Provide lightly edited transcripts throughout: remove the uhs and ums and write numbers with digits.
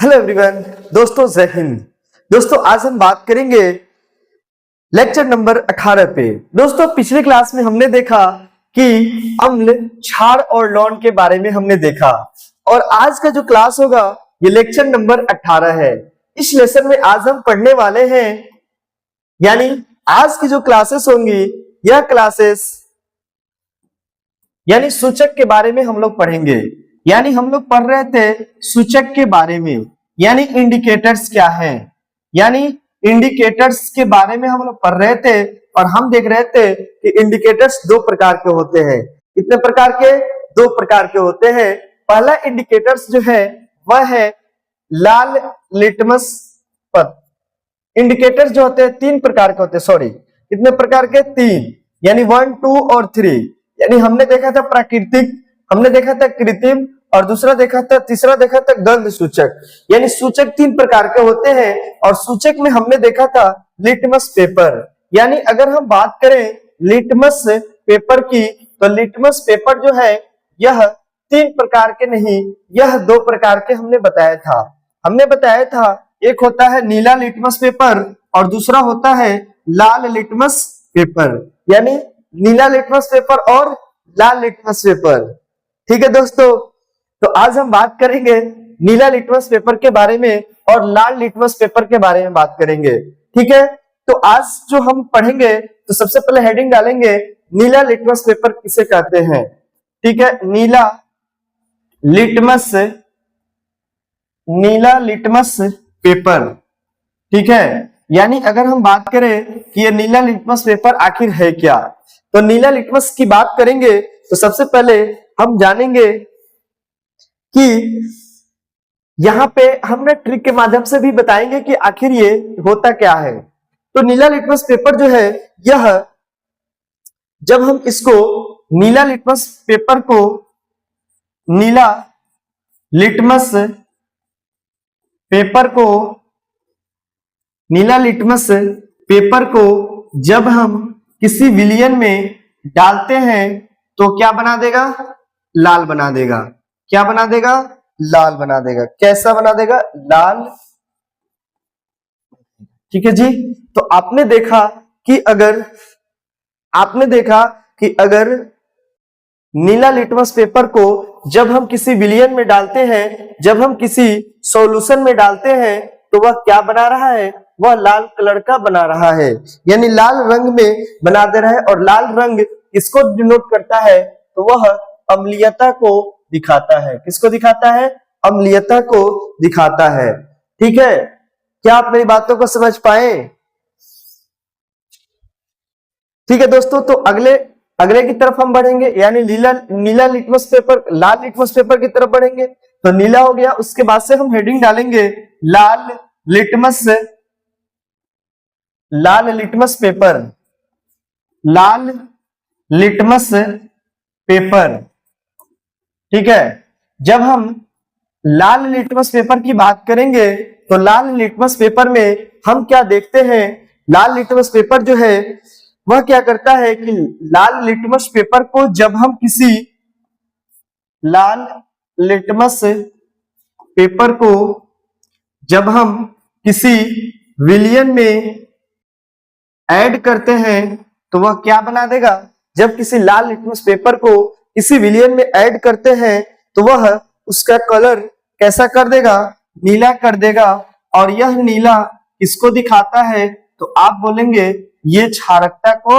Hello everyone, दोस्तों जय हिंद। दोस्तों आज हम बात करेंगे लेक्चर नंबर 18 पे। दोस्तों पिछले क्लास में हमने देखा कि अम्ल, क्षार और लौण के बारे में हमने देखा और आज का जो क्लास होगा ये लेक्चर नंबर 18 है। इस लेसन में आज हम पढ़ने वाले हैं, यानी आज की जो क्लासेस होंगी यह क्लासेस यानी सूचक के बारे में हम लोग पढ़ेंगे। यानी हम लोग पढ़ रहे थे सूचक के बारे में, यानी इंडिकेटर्स क्या है, यानी इंडिकेटर्स के बारे में हम लोग पढ़ रहे थे और हम देख रहे थे कि इंडिकेटर्स दो प्रकार के होते हैं। कितने प्रकार के? दो प्रकार के होते हैं। पहला इंडिकेटर्स जो है वह है लाल लिटमस पत्र। इंडिकेटर्स जो होते हैं तीन प्रकार के होते हैं, सॉरी कितने प्रकार के? तीन, यानी 1, 2 और 3। यानी हमने देखा था प्राकृतिक, हमने देखा था कृत्रिम और दूसरा देखा था, तीसरा देखा था गंध सूचक। यानी सूचक तीन प्रकार के होते हैं और सूचक में हमने देखा था लिटमस पेपर। यानी अगर हम बात करें लिटमस पेपर की तो लिटमस पेपर जो है यह तीन प्रकार के नहीं, यह दो प्रकार के हमने बताया था। हमने बताया था एक होता है नीला लिटमस पेपर और दूसरा होता है लाल लिटमस पेपर, यानी नीला लिटमस पेपर और लाल लिटमस पेपर। ठीक है दोस्तों, तो आज हम बात करेंगे नीला लिटमस पेपर के बारे में और लाल लिटमस पेपर के बारे में बात करेंगे। ठीक है, तो आज जो हम पढ़ेंगे तो सबसे पहले हेडिंग डालेंगे नीला लिटमस पेपर किसे कहते हैं। ठीक है, नीला लिटमस पेपर। ठीक है, यानी अगर हम बात करें कि ये नीला लिटमस पेपर आखिर है क्या, तो नीला लिटमस की बात करेंगे तो सबसे पहले हम जानेंगे कि यहाँ पे हमने ट्रिक के माध्यम से भी बताएंगे कि आखिर ये होता क्या है। तो नीला लिटमस पेपर जो है यह, जब हम इसको नीला लिटमस पेपर को नीला लिटमस पेपर को जब हम किसी विलयन में डालते हैं तो क्या बना देगा? लाल बना देगा। क्या बना देगा? लाल बना देगा। कैसा बना देगा? लाल। ठीक है जी, तो आपने देखा कि अगर नीला लिटमस पेपर को जब हम किसी विलयन में डालते हैं, जब हम किसी सॉल्यूशन में डालते हैं तो वह क्या बना रहा है? वह लाल कलर का बना रहा है, यानी लाल रंग में बना दे रहा है। और लाल रंग किसको डिनोट करता है? तो वह अम्लीयता को दिखाता है। किसको दिखाता है? अम्लीयता को दिखाता है। ठीक है, क्या आप मेरी बातों को समझ पाए? ठीक है दोस्तों, तो अगले की तरफ हम बढ़ेंगे, यानी नीला लिटमस पेपर लाल लिटमस पेपर की तरफ बढ़ेंगे। तो नीला हो गया, उसके बाद से हम हेडिंग डालेंगे लाल लिटमस पेपर। लाल लिटमस पेपर। ठीक है, जब हम लाल लिटमस पेपर की बात करेंगे तो लाल लिटमस पेपर में हम क्या देखते हैं? लाल लिटमस पेपर जो है वह क्या करता है कि लाल लिटमस पेपर को जब हम किसी विलयन में ऐड करते हैं तो वह क्या बना देगा? जब किसी लाल लिटमस पेपर को किसी विलयन में ऐड करते हैं तो वह उसका कलर कैसा कर देगा? नीला कर देगा। और यह नीला किसको दिखाता है? तो आप बोलेंगे ये क्षारकता को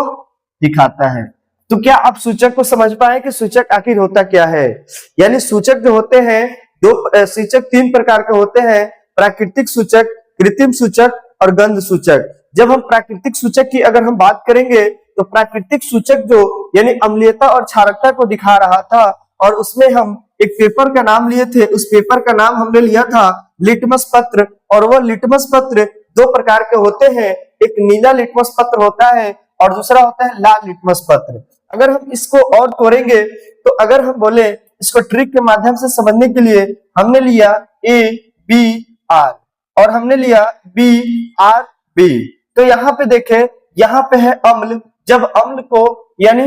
दिखाता है। तो क्या आप सूचक को समझ पाए कि सूचक आखिर होता क्या है? यानी सूचक जो होते हैं सूचक तीन प्रकार के होते हैं, प्राकृतिक सूचक, कृत्रिम सूचक और गंध सूचक। जब हम प्राकृतिक सूचक की अगर हम बात करेंगे तो प्राकृतिक सूचक जो यानी अम्लीयता और क्षारकता को दिखा रहा था, और उसमें हम एक पेपर का नाम लिए थे, उस पेपर का नाम हमने लिया था लिटमस पत्र। और वह लिटमस पत्र दो प्रकार के होते हैं, एक नीला लिटमस पत्र होता है और दूसरा होता है लाल लिटमस पत्र। अगर हम इसको और तोड़ेंगे तो अगर हम बोले इसको ट्रिक के माध्यम से समझने के लिए, हमने लिया ABR और हमने लिया BRB। तो यहाँ पे देखें, यहाँ पे है अम्ल। जब अम्ल को, यानी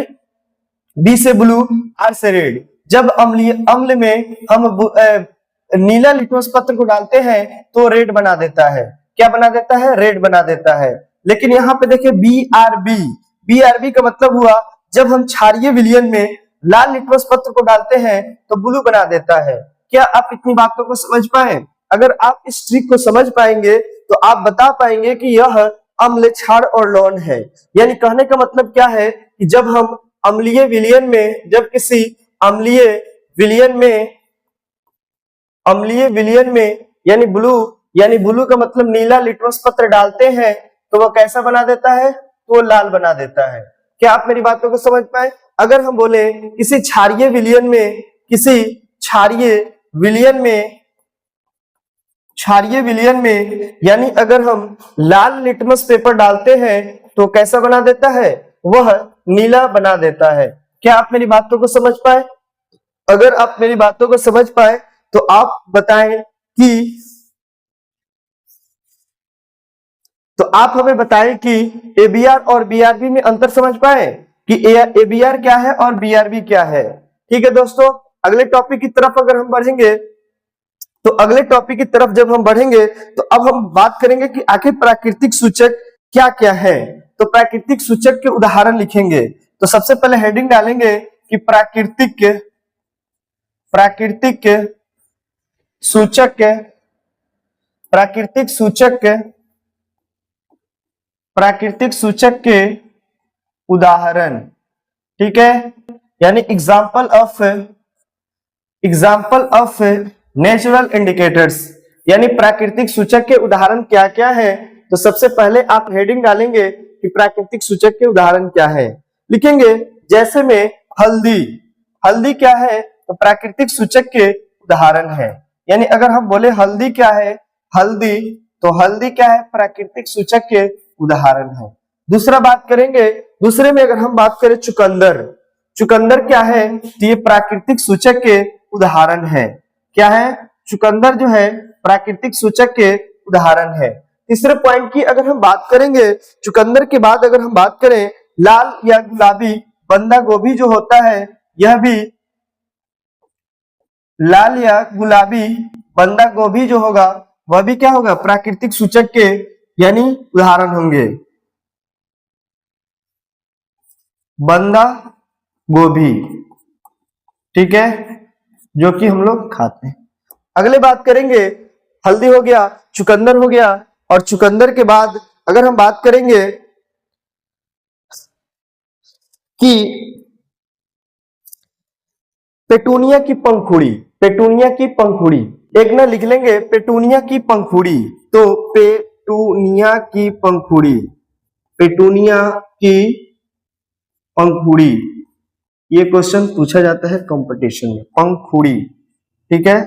B से ब्लू, R से रेड, जब अम्ल में हम नीला लिटमस पत्र को डालते हैं तो रेड बना देता है। क्या बना देता है? रेड बना देता है। लेकिन यहाँ पे देखिए BRB, BRB का मतलब हुआ जब हम क्षारीय विलयन में लाल लिटमस पत्र को डालते हैं तो ब्लू बना देता है। क्या आप इतनी बातों को समझ पाए? अगर आप इस ट्रिक को समझ पाएंगे तो आप बता पाएंगे कि यह अम्ल, क्षार और लवण है। यानी कहने का मतलब क्या है कि जब हम अम्लीय विलयन में, जब किसी अम्लीय विलयन में यानी ब्लू का मतलब नीला लिटमस पत्र डालते हैं तो वह कैसा बना देता है? तो लाल बना देता है। क्या आप मेरी बातों को समझ पाए? अगर हम बोले किसी क्षारीय विलयन में यानी अगर हम लाल लिटमस पेपर डालते हैं तो कैसा बना देता है? वह नीला बना देता है। क्या आप मेरी बातों को समझ पाए? अगर आप मेरी बातों को समझ पाए तो आप बताएं कि आप हमें बताएं कि ABR और BRB में अंतर समझ पाए कि ABR क्या है और BRB क्या है। ठीक है दोस्तों, अगले टॉपिक की तरफ अगर हम बढ़ेंगे तो अगले टॉपिक की तरफ जब हम बढ़ेंगे तो अब हम बात करेंगे कि आखिर प्राकृतिक सूचक क्या क्या है। तो प्राकृतिक सूचक के उदाहरण लिखेंगे। तो सबसे पहले हेडिंग डालेंगे कि प्राकृतिक सूचक के उदाहरण। ठीक है, यानी एग्जाम्पल ऑफ नेचुरल इंडिकेटर्स, यानी प्राकृतिक सूचक के उदाहरण क्या क्या है। तो सबसे पहले आप हेडिंग डालेंगे कि प्राकृतिक सूचक के उदाहरण क्या है। लिखेंगे जैसे में हल्दी क्या है? तो प्राकृतिक सूचक के उदाहरण है। यानी अगर हम बोले हल्दी क्या है, हल्दी क्या है? प्राकृतिक सूचक के उदाहरण है। दूसरा बात करेंगे, दूसरे में अगर हम बात करें चुकंदर क्या है? तो ये प्राकृतिक सूचक के उदाहरण है। क्या है? चुकंदर जो है प्राकृतिक सूचक के उदाहरण है। तीसरे पॉइंट की अगर हम बात करेंगे, चुकंदर के बाद अगर हम बात करें लाल या गुलाबी बंदा गोभी जो होता है, यह भी लाल या गुलाबी बंदा गोभी जो होगा वह भी क्या होगा? प्राकृतिक सूचक के यानी उदाहरण होंगे। बंदा गोभी, ठीक है, जो कि हम लोग खाते हैं। अगले बात करेंगे, हल्दी हो गया, चुकंदर हो गया, और चुकंदर के बाद अगर हम बात करेंगे कि पेटूनिया की पंखुड़ी, एक ना लिख लेंगे पेटूनिया की पंखुड़ी। तो पेटूनिया की पंखुड़ी ये क्वेश्चन पूछा जाता है कंपटीशन में, पंखुड़ी। ठीक है,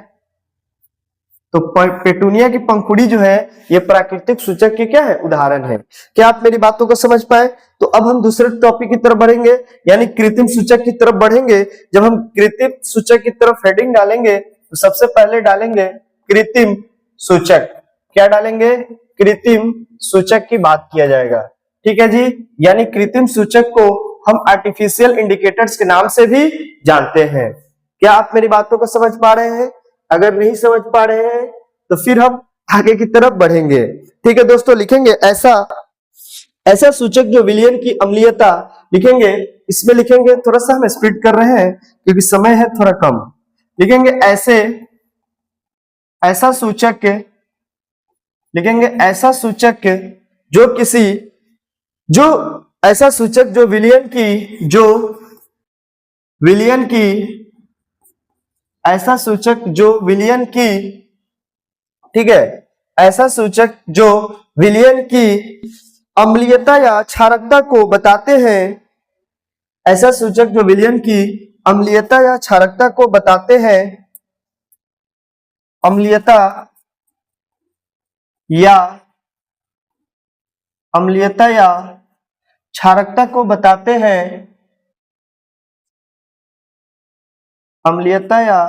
तो पेटूनिया की पंखुड़ी जो है ये प्राकृतिक सूचक के क्या है? उदाहरण है। क्या आप मेरी बातों को समझ पाए? तो अब हम दूसरे टॉपिक की तरफ बढ़ेंगे, यानी कृत्रिम सूचक की तरफ बढ़ेंगे। जब हम कृत्रिम सूचक की तरफ हेडिंग डालेंगे तो सबसे पहले डालेंगे कृत्रिम सूचक। क्या डालेंगे? कृत्रिम सूचक की बात किया जाएगा। ठीक है जी, यानी कृत्रिम सूचक को हम आर्टिफिशियल इंडिकेटर्स के नाम से भी जानते हैं। क्या आप मेरी बातों को समझ पा रहे हैं? अगर नहीं समझ पा रहे हैं तो फिर हम आगे की तरफ बढ़ेंगे। ठीक है दोस्तों, लिखेंगे ऐसा सूचक जो विलयन की अम्लीयता, लिखेंगे इसमें लिखेंगे, थोड़ा सा हम स्पीड कर रहे हैं क्योंकि समय है थोड़ा कम। लिखेंगे ऐसा सूचक जो विलयन की ठीक है, ऐसा सूचक जो विलयन की अम्लीयता या क्षारकता को बताते हैं, ऐसा सूचक जो विलयन की अम्लीयता या क्षारकता को बताते हैं, अम्लीयता या क्षारकता को बताते हैं, अम्लीयता या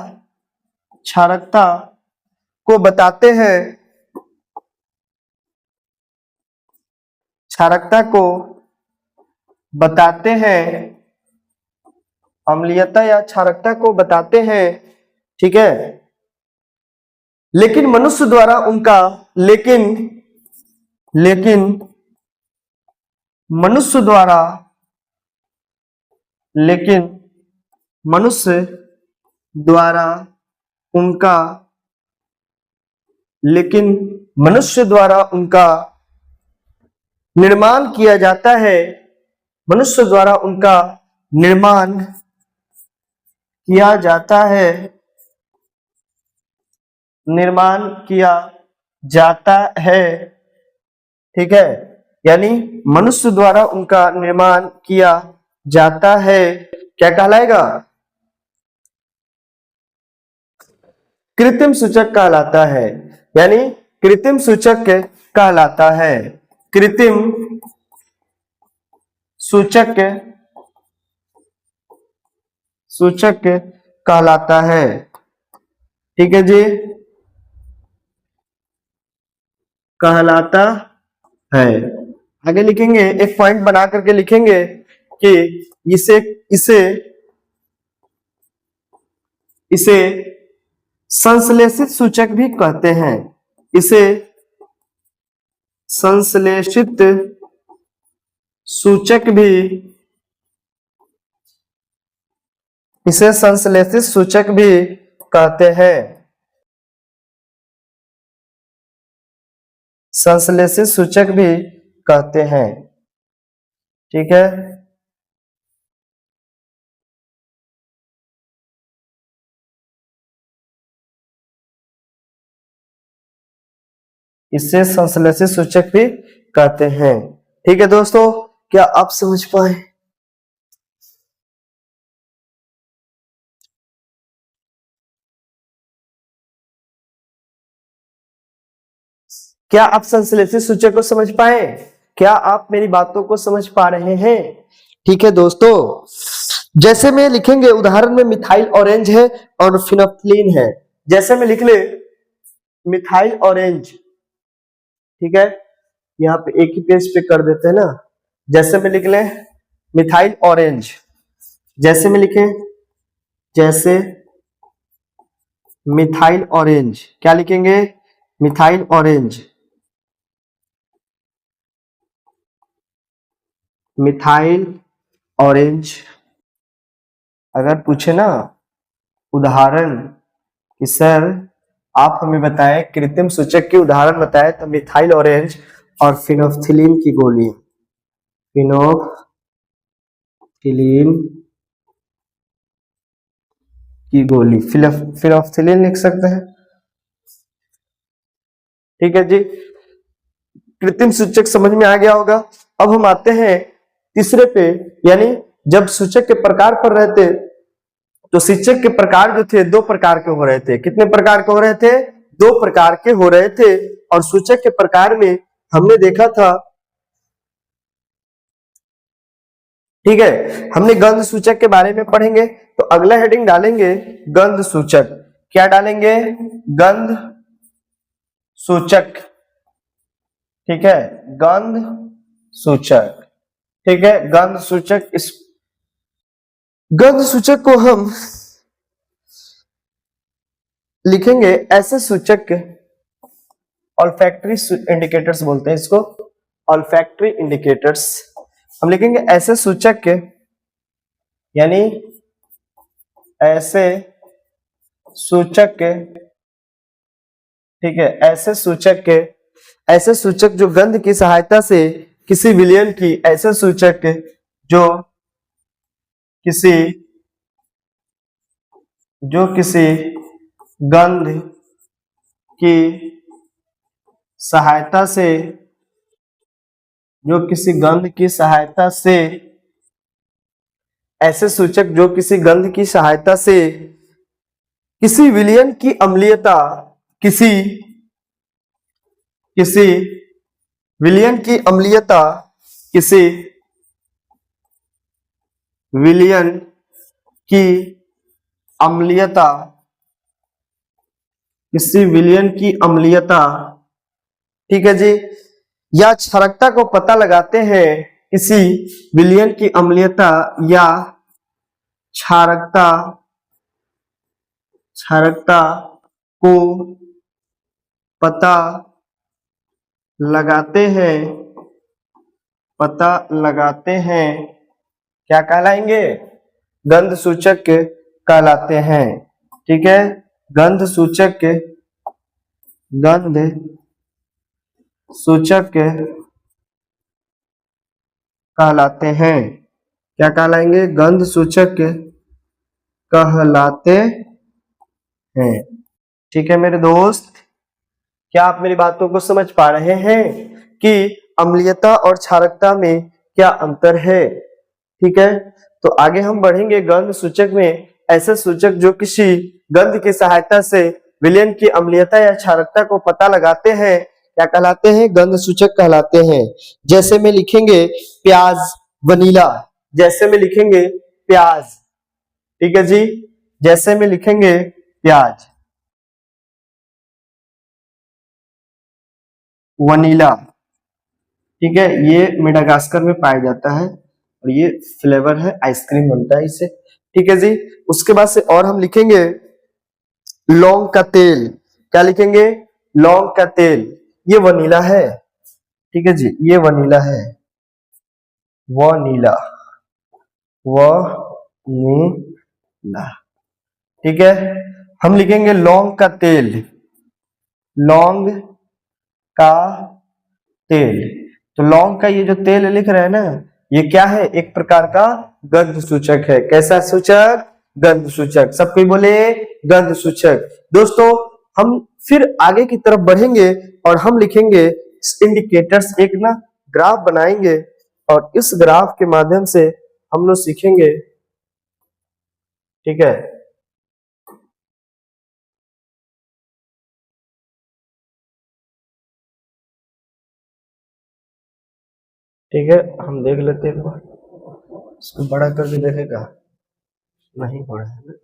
क्षारकता को बताते हैं, क्षारकता को बताते हैं, अम्लीयता या क्षारकता को बताते हैं। ठीक है, लेकिन मनुष्य द्वारा उनका लेकिन लेकिन मनुष्य द्वारा लेकिन मनुष्य द्वारा उनका लेकिन मनुष्य द्वारा उनका निर्माण किया जाता है। मनुष्य द्वारा उनका निर्माण किया जाता है, निर्माण किया जाता है। ठीक है, यानी मनुष्य द्वारा उनका निर्माण किया जाता है, क्या कहलाएगा? कृत्रिम सूचक कहलाता है, यानी कृत्रिम सूचक कहलाता है। कृत्रिम सूचक सूचक कहलाता है। ठीक है जी, कहलाता है। आगे लिखेंगे, एक पॉइंट बना करके लिखेंगे कि इसे इसे इसे संश्लेषित सूचक भी कहते हैं। इसे संश्लेषित सूचक भी इसे संश्लेषित सूचक भी कहते हैं। संश्लेषित सूचक भी कहते हैं। ठीक है, इसे संश्लेषित सूचक भी कहते हैं। ठीक है दोस्तों, क्या आप समझ पाए? क्या आप संश्लेषित सूचक को समझ पाए? क्या आप मेरी बातों को समझ पा रहे हैं? ठीक है दोस्तों, जैसे में लिखेंगे, उदाहरण में मिथाइल ऑरेंज है और फिनोल्फथालीन है। जैसे में लिख ले मिथाइल ऑरेंज, ठीक है, यहाँ पे एक ही पेज पे कर देते हैं ना। जैसे में लिख ले मिथाइल ऑरेंज, जैसे में लिखे जैसे मिथाइल ऑरेंज, क्या लिखेंगे? Methyl orange, methyl orange. अगर पूछे ना उदाहरण कि सर आप हमें बताएं, कृत्रिम सूचक के उदाहरण बताएं, तो मिथाइल ऑरेंज और फिनोल्फथालीन की गोली, फिनोल्फथालीन की गोली, फिनोल्फथालीन लिख सकते हैं। ठीक है जी, कृत्रिम सूचक समझ में आ गया होगा। अब हम आते हैं तीसरे पे, यानी जब सूचक के प्रकार पर रहते तो सूचक के प्रकार जो थे दो प्रकार के हो रहे थे। कितने प्रकार के हो रहे थे? दो प्रकार के हो रहे थे। और सूचक के प्रकार में हमने देखा था, ठीक है, हमने गंध सूचक के बारे में पढ़ेंगे। तो अगला हेडिंग डालेंगे गंध सूचक। क्या डालेंगे? गंध सूचक। ठीक है, गंध सूचक। ठीक है, गंध सूचक। इस गंध सूचक को हम लिखेंगे ऐसे सूचक, ऑल्फैक्टरी इंडिकेटर्स बोलते हैं इसको, ऑल्फैक्टरी इंडिकेटर्स। हम लिखेंगे ऐसे सूचक के, यानी ऐसे सूचक के, ठीक है, ऐसे सूचक जो गंध की सहायता से किसी विलयन की, ऐसे सूचक जो किसी गंध की सहायता से, जो किसी गंध की सहायता से, ऐसे सूचक जो किसी गंध की सहायता से किसी विलयन की अम्लीयता, किसी विलयन की अम्लीयता, किसी विलयन की अम्लीयता, किसी विलयन की अम्लीयता, ठीक है जी, या क्षारकता को पता लगाते हैं। किसी विलयन की अम्लीयता या क्षारकता को पता लगाते हैं, पता लगाते हैं, क्या कहलाएंगे? गंध सूचक कहलाते हैं। ठीक है, गंध सूचक, गंध सूचक कहलाते हैं। क्या कहलाएंगे? गंध सूचक कहलाते हैं। ठीक है मेरे दोस्त, क्या आप मेरी बातों को समझ पा रहे हैं कि अम्लीयता और क्षारकता में क्या अंतर है? ठीक है, तो आगे हम बढ़ेंगे गंध सूचक में। ऐसे सूचक जो किसी गंध की सहायता से विलयन की अम्लीयता या क्षारकता को पता लगाते हैं, क्या कहलाते हैं? गंध सूचक कहलाते हैं। जैसे में लिखेंगे प्याज, वनीला। जैसे में लिखेंगे प्याज, ठीक है जी, जैसे में लिखेंगे प्याज, वनीला। ठीक है, ये मेडागास्कर में पाया जाता है और ये फ्लेवर है, आइसक्रीम बनता है इससे। ठीक है जी, उसके बाद से और हम लिखेंगे लौंग का तेल। क्या लिखेंगे? लौंग का तेल, ये वनीला है। ठीक है जी, ये वनीला है, वनीला, वनीला। ठीक है, हम लिखेंगे लौंग का तेल, लौंग का तेल। तो लौंग का ये जो तेल लिख रहे हैं ना, ये क्या है? एक प्रकार का गंध सूचक है। कैसा सूचक? गंध सूचक। सब कोई बोले गंध सूचक। दोस्तों, हम फिर आगे की तरफ बढ़ेंगे और हम लिखेंगे इंडिकेटर्स, एक ना ग्राफ बनाएंगे और इस ग्राफ के माध्यम से हम लोग सीखेंगे। ठीक है, ठीक है, हम देख लेते हैं एक बार, इसको बड़ा करके देखेगा, नहीं हो रहा है ना।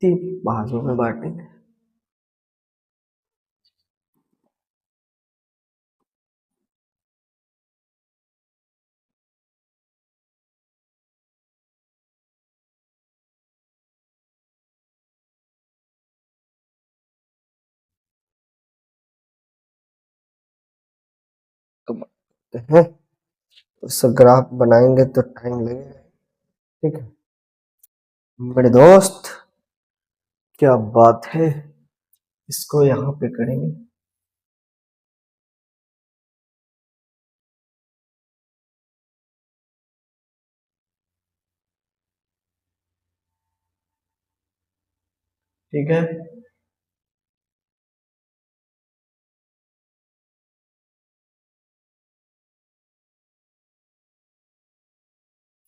तीन भागों में बांटेंगे। तो बांटते हैं, उसका ग्राफ बनाएंगे तो टाइम लगेगा। ठीक है मेरे दोस्त, क्या बात है, इसको यहाँ पे करेंगे। ठीक है,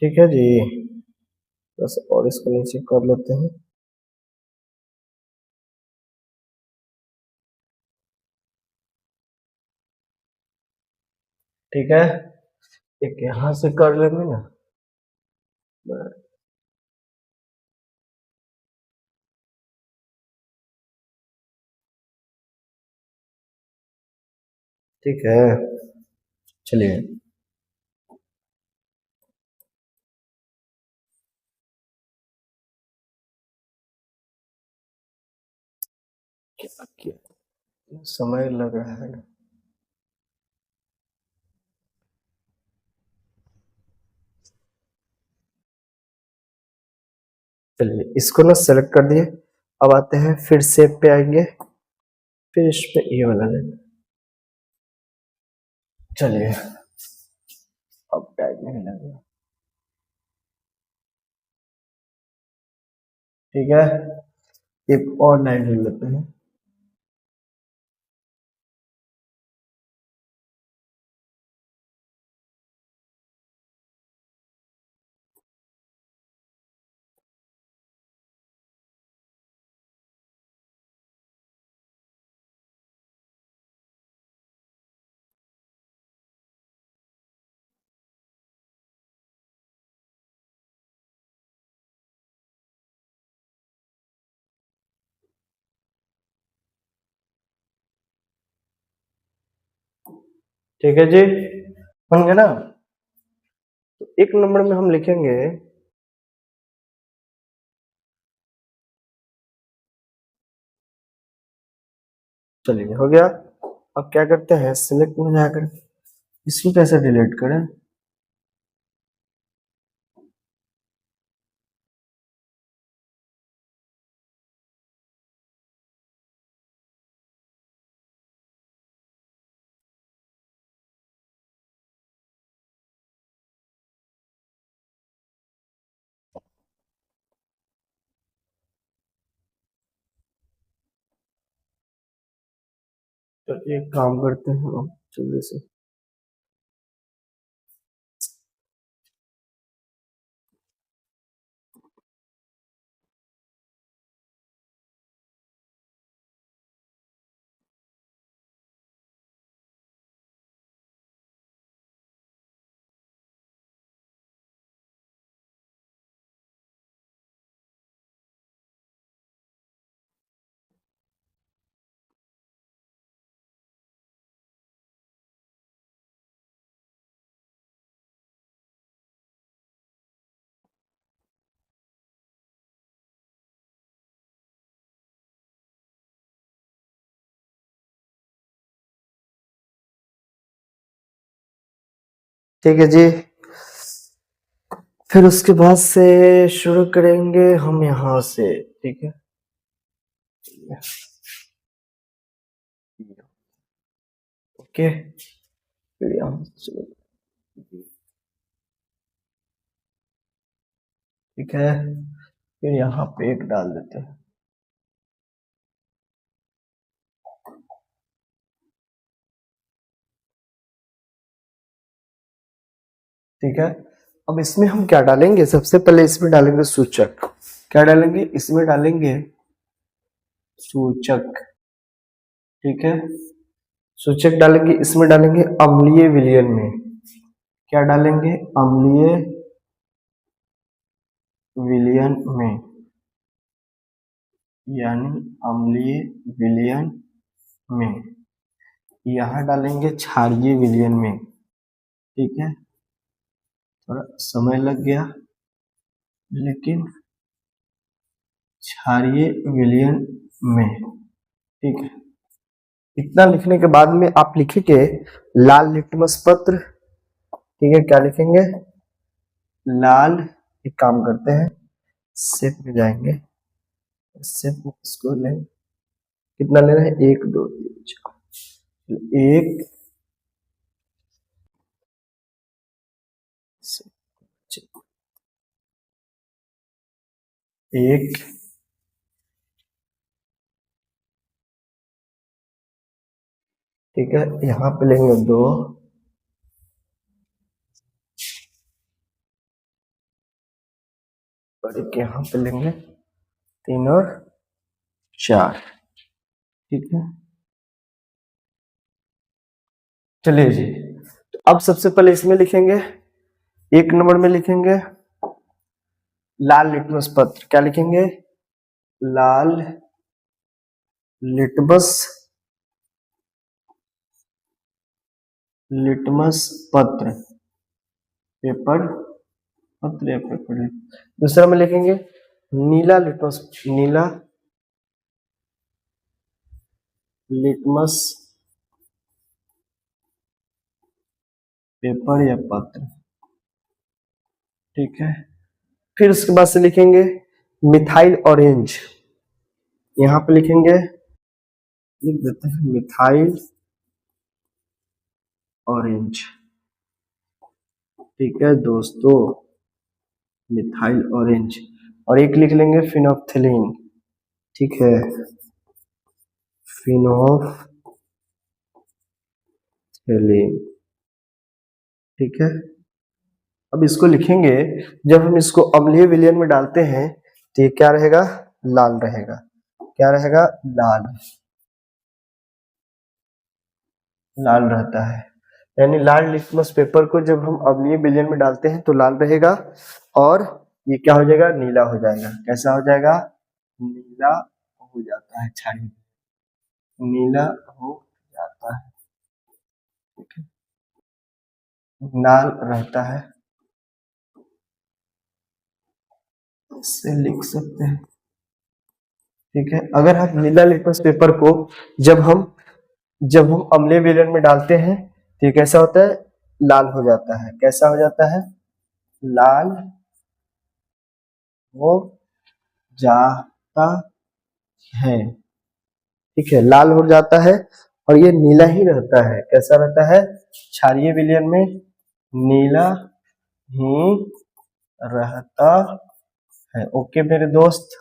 ठीक है जी, बस और इसको नीचे कर लेते हैं। ठीक है, एक यहाँ से कर लेंगे ना। ठीक है, चलिए। क्या किया, समय लग रहा है ना। चलिए, इसको ना सेलेक्ट कर दिए। अब आते हैं फिर सेव पे आएंगे, फिर इस पे ये वाला लेंगे। चलिए, अब टाइम नहीं लगेगा। ठीक है, एक और लाइन ले लेते हैं। ठीक है जी, बन गया ना। तो 1 नंबर में हम लिखेंगे, चलिए हो गया। अब क्या करते हैं, सिलेक्ट में जाकर इसको कैसे डिलीट करें। तो एक काम करते हैं हम जल्दी से, ठीक है जी। फिर उसके बाद से शुरू करेंगे हम यहाँ से, ठीक है। ओके, फिर यहाँ से चलो, ठीक है। फिर यहाँ पे एक डाल देते हैं, ठीक है। अब इसमें हम क्या डालेंगे, सबसे पहले इसमें डालेंगे सूचक। क्या डालेंगे, इसमें डालेंगे सूचक, ठीक है। सूचक डालेंगे, इसमें डालेंगे अम्लीय विलयन में। क्या डालेंगे, अम्लीय विलयन में, यानी अम्लीय विलयन में। यहाँ डालेंगे क्षारीय विलयन में, ठीक है। थोड़ा समय लग गया, लेकिन क्षारीय विलयन में, ठीक है। इतना लिखने के बाद में आप लिखेंगे लाल लिटमस पत्र, ठीक है। क्या लिखेंगे, लाल, एक काम करते हैं सेट में जाएंगे, सेट में इसको लें, कितना लेना है, 1 2 3 4, 1 1, ठीक है। यहाँ पे लेंगे 2, और एक यहाँ पे लेंगे 3 और 4, ठीक है। चलिए जी, तो अब सबसे पहले इसमें लिखेंगे, 1 नंबर में लिखेंगे लाल लिटमस पत्र। क्या लिखेंगे, लाल लिटमस, लिटमस पत्र, पेपर, पत्र या पेपर है। दूसरा में लिखेंगे नीला लिटमस, नीला लिटमस पेपर या पत्र, ठीक है। फिर उसके बाद से लिखेंगे मिथाइल ऑरेंज। यहाँ पे लिखेंगे, लिख देते हैं मिथाइल ऑरेंज, ठीक है दोस्तों, मिथाइल ऑरेंज। और एक लिख लेंगे फिनोप्थिलीन, ठीक है, फिनोप्थिलीन, ठीक है। अब इसको लिखेंगे, जब हम इसको अम्लीय विलयन में डालते हैं तो ये क्या रहेगा, लाल रहेगा। क्या रहेगा, लाल, लाल रहता है। यानी लाल लिटमस पेपर को जब हम अम्लीय विलयन में डालते हैं तो लाल रहेगा, और ये क्या हो जाएगा, नीला हो जाएगा। कैसा हो जाएगा, नीला हो जाता है, क्षारीय नीला हो जाता है, ठीक है। लाल रहता है, इससे लिख सकते हैं। ठीक है, अगर हम नीला लिटमस पेपर को जब हम अम्लीय विलयन में डालते हैं तो ये कैसा होता है, लाल हो जाता है। कैसा हो जाता है, लाल हो जाता है। ठीक है, लाल हो जाता है और ये नीला ही रहता है। कैसा रहता है, क्षारीय विलयन में नीला ही रहता है। ओके मेरे दोस्त।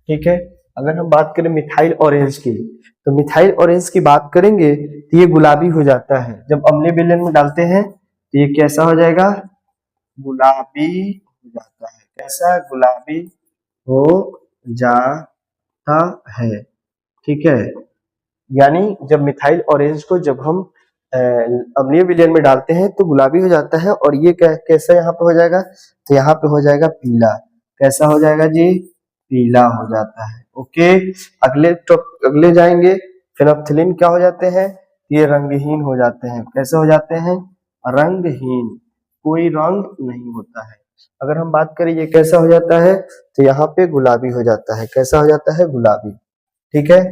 ठीक है, अगर हम बात करें मिथाइल ऑरेंज की, तो मिथाइल ऑरेंज की बात करेंगे तो ये गुलाबी हो जाता है। जब अम्लीय विलयन में डालते हैं तो ये कैसा हो जाएगा, गुलाबी हो जाता है। कैसा, गुलाबी हो जाता है। ठीक है, यानी जब मिथाइल ऑरेंज को जब हम अम्लीय विलयन में डालते हैं तो गुलाबी हो जाता है। और ये कैसा यहाँ पे हो जाएगा, तो यहाँ पे हो जाएगा पीला। कैसा हो जाएगा जी, पीला हो जाता है। ओके, अगले जाएंगे। फेनोल्फथालीन क्या हो जाते हैं, ये रंगहीन हो जाते हैं। कैसे हो जाते हैं, रंगहीन, कोई रंग नहीं होता है। अगर हम बात करें ये कैसा हो जाता है, तो यहाँ पे गुलाबी हो जाता है। कैसा हो जाता है, गुलाबी। ठीक है,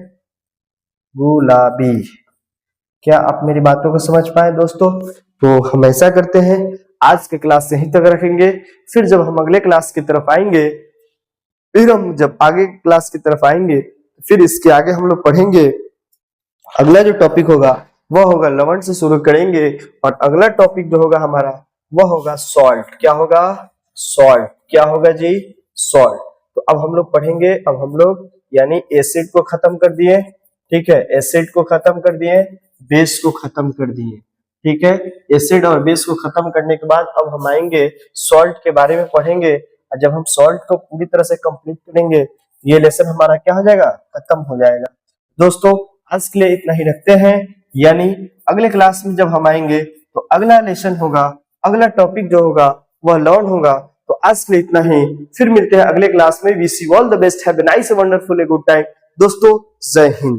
गुलाबी। क्या आप मेरी बातों को समझ पाए दोस्तों? तो हम ऐसा करते हैं, आज के क्लास यहीं तक रखेंगे। फिर जब हम अगले क्लास की तरफ आएंगे, फिर हम जब आगे क्लास की तरफ आएंगे, फिर इसके आगे हम लोग पढ़ेंगे। अगला जो टॉपिक होगा वह होगा लवण से शुरू करेंगे। और अगला टॉपिक जो होगा हमारा वह होगा सॉल्ट। क्या होगा, सॉल्ट। क्या होगा जी, सॉल्ट। तो अब हम लोग पढ़ेंगे, अब हम लोग यानी एसिड को खत्म कर दिए। ठीक है, एसिड को खत्म कर दिए, बेस को खत्म कर दिए। ठीक है, एसिड और बेस को खत्म करने के बाद अब हम आएंगे सॉल्ट के बारे में पढ़ेंगे। और जब हम सॉल्ट को पूरी तरह से कंप्लीट करेंगे, ये लेसन हमारा क्या हो जाएगा, खत्म हो जाएगा। दोस्तों आज के लिए इतना ही रखते हैं, यानी अगले क्लास में जब हम आएंगे तो अगला लेसन होगा, अगला टॉपिक जो होगा वह लर्न होगा। तो आज के लिए इतना ही, फिर मिलते हैं अगले क्लास में। Wish you all the best, have a nice wonderful a good time. दोस्तों जय हिंद।